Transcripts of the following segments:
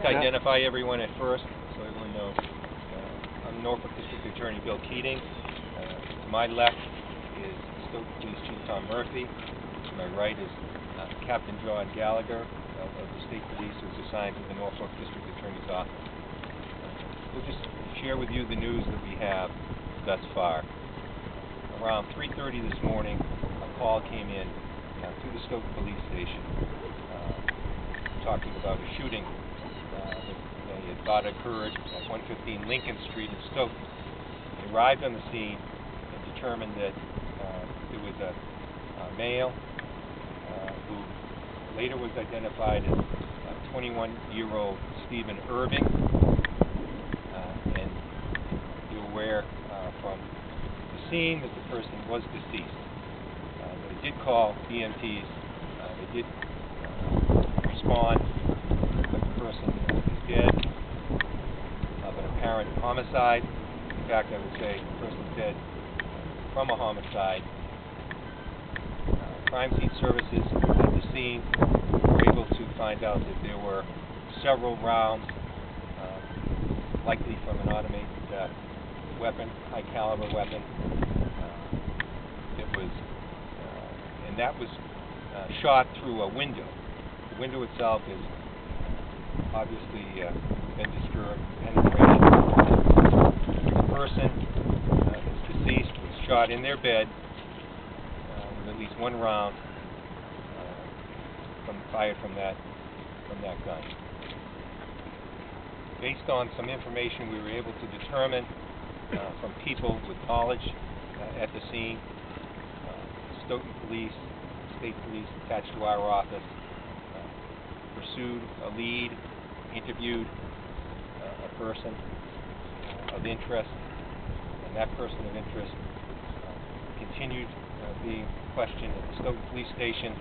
to identify everyone at first, so everyone knows. I'm Norfolk District Attorney Bill Keating. To my left is Stoughton Police Chief Tom Murphy. To my right is Captain John Gallagher of the State Police, who's assigned to the Norfolk District Attorney's office. We'll just share with you the news that we have thus far. Around 3:30 this morning, a call came in to the Stoughton Police Station talking about a shooting that they thought occurred at 115 Lincoln Street in Stoughton. They arrived on the scene and determined that there was a male who later was identified as 21-year-old Stephen Irving, and you're aware from the scene that the person was deceased. They did call EMTs. They did respond that the person is dead of an apparent homicide. In fact, I would say the person's dead from a homicide. Crime scene services at the scene were able to find out that there were several rounds, likely from an automated weapon, high-caliber weapon. And that was shot through a window. The window itself is obviously been disturbed, penetration. The person is deceased, was shot in their bed with at least one round fired from that gun. Based on some information we were able to determine from people with knowledge at the scene, Stoughton Police, State Police attached to our office, pursued a lead, interviewed a person of interest, and that person of interest continued being questioned at the Stoughton Police Station.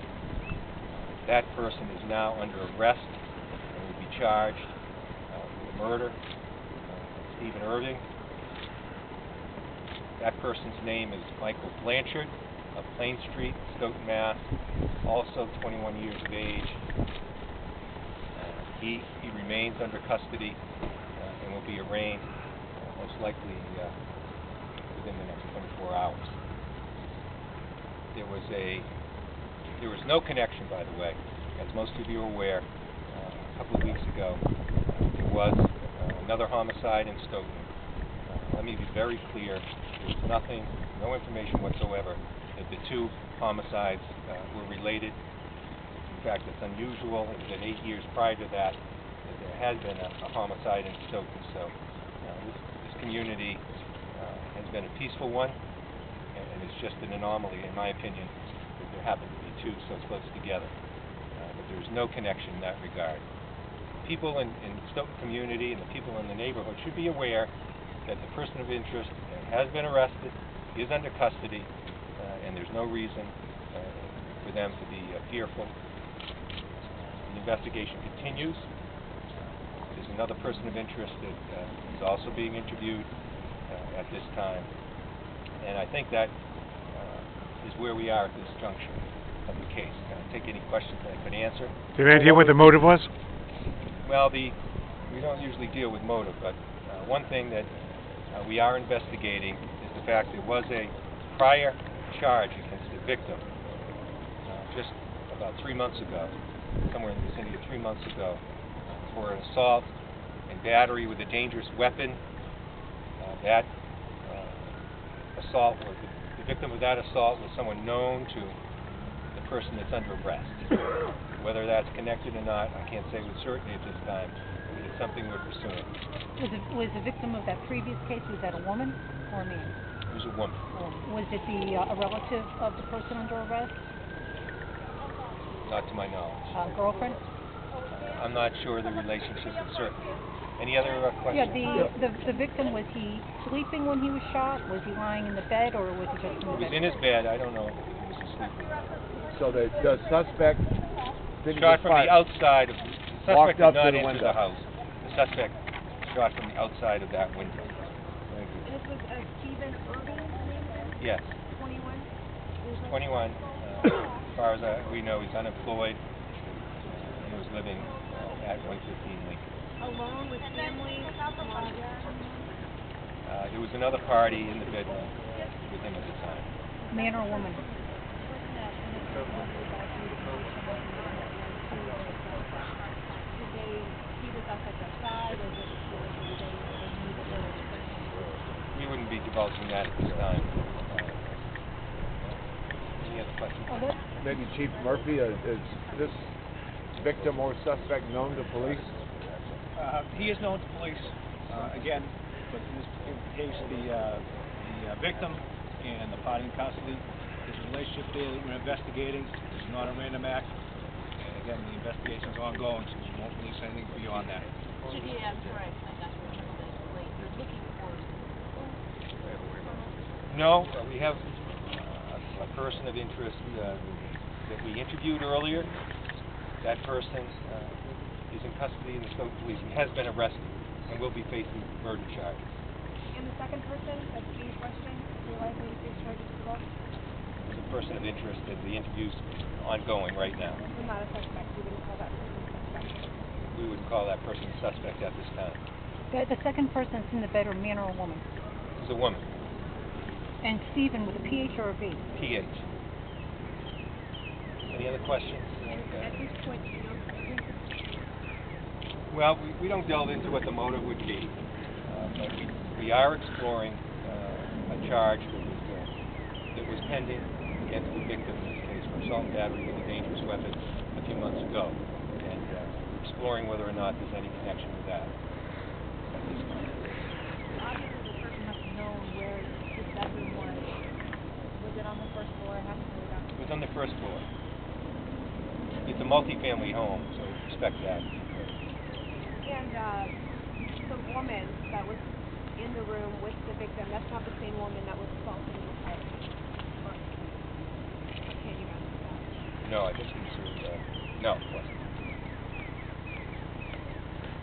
That person is now under arrest and will be charged with the murder of Stephen Irving. That person's name is Michael Blanchard of Plain Street, Stoughton, Mass., also 21 years of age. He remains under custody and will be arraigned most likely within the next 24 hours. There was no connection, by the way, as most of you are aware. A couple of weeks ago, there was another homicide in Stoughton. Let me be very clear. There's nothing, no information whatsoever that the two homicides were related. In fact, it's unusual. It was at 8 years prior to that there had been a homicide in Stoughton. So this community has been a peaceful one, and it's just an anomaly, in my opinion, that there happened to be two so close together. But there's no connection in that regard. People in Stoughton community and the people in the neighborhood should be aware that the person of interest has been arrested, is under custody, and there's no reason for them to be fearful. The investigation continues. There's another person of interest that is also being interviewed at this time, and I think that is where we are at this juncture of the case. I'll take any questions that I could answer. Do you have any idea what the motive was? Well, we don't usually deal with motive, but one thing that we are investigating is the fact there was a prior charge against the victim just about 3 months ago, somewhere in the vicinity of 3 months ago, for an assault and battery with a dangerous weapon. That assault was the victim of that assault was someone known to the person that's under arrest. Whether that's connected or not, I can't say with certainty at this time, but it's something we're pursuing. Was the victim of that previous case, was that a woman or a man? It was a woman. Was it a relative of the person under arrest? Not to my knowledge. Girlfriend? I'm not sure the relationship with certainty. Any other questions? Yeah, the victim, was he sleeping when he was shot? Was he lying in the bed, or was he just in the bed? He was in his bed. I don't know if he was asleep or not. So the suspect shot from the outside of the suspect did not enter the house. The suspect shot from the outside of that window. Thank you. This was Stephen Irving? Yes. 21? He's 21. As far as we know, he's unemployed and was living at 115 Lincoln. There was another party in the bedroom with him at the time. Man or woman? We wouldn't be divulging that at this time. Any other questions? Maybe Chief Murphy, is this victim or suspect known to police? He is known to police, again, but in this case, the victim and the party in custody, there's a relationship there that we're investigating. It's not a random act. And again, the investigation is ongoing, so we won't release anything beyond that. No, we have a person of interest that we interviewed earlier. That person is in custody in the Stoughton Police and has been arrested and will be facing murder charges. And the second person, that's the question, you're likely to face charges as well? It's a person of interest, and the interview's ongoing right now. So not a suspect, you wouldn't call that person a suspect? We wouldn't call that person a suspect at this time. The second person that's in the bedroom, man or a woman? It's a woman. And Stephen with a PH or a V? PH. Any other questions? At this point, you know, Well, we don't delve into what the motive would be, but we are exploring a charge that was pending against the victim in this case for assault and battery with a dangerous weapon a few months ago, and exploring whether or not there's any connection with that at this time. obviously the person must have known where his bedroom was. Was it on the first floor? It has to go down. It was on the first floor. It's a multi-family home, so expect that. And the woman that was in the room with the victim, that's not the same woman that was assaulted in the car. Can't you answer that? No, I think these are, no, it wasn't.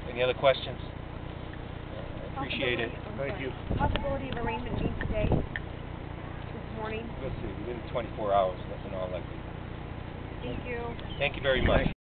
Any other questions? I appreciate it. Thank you. Possibility of arraignment being today, this morning. We'll see, within 24 hours, that's in all likelihood. Thank you. Thank you very much.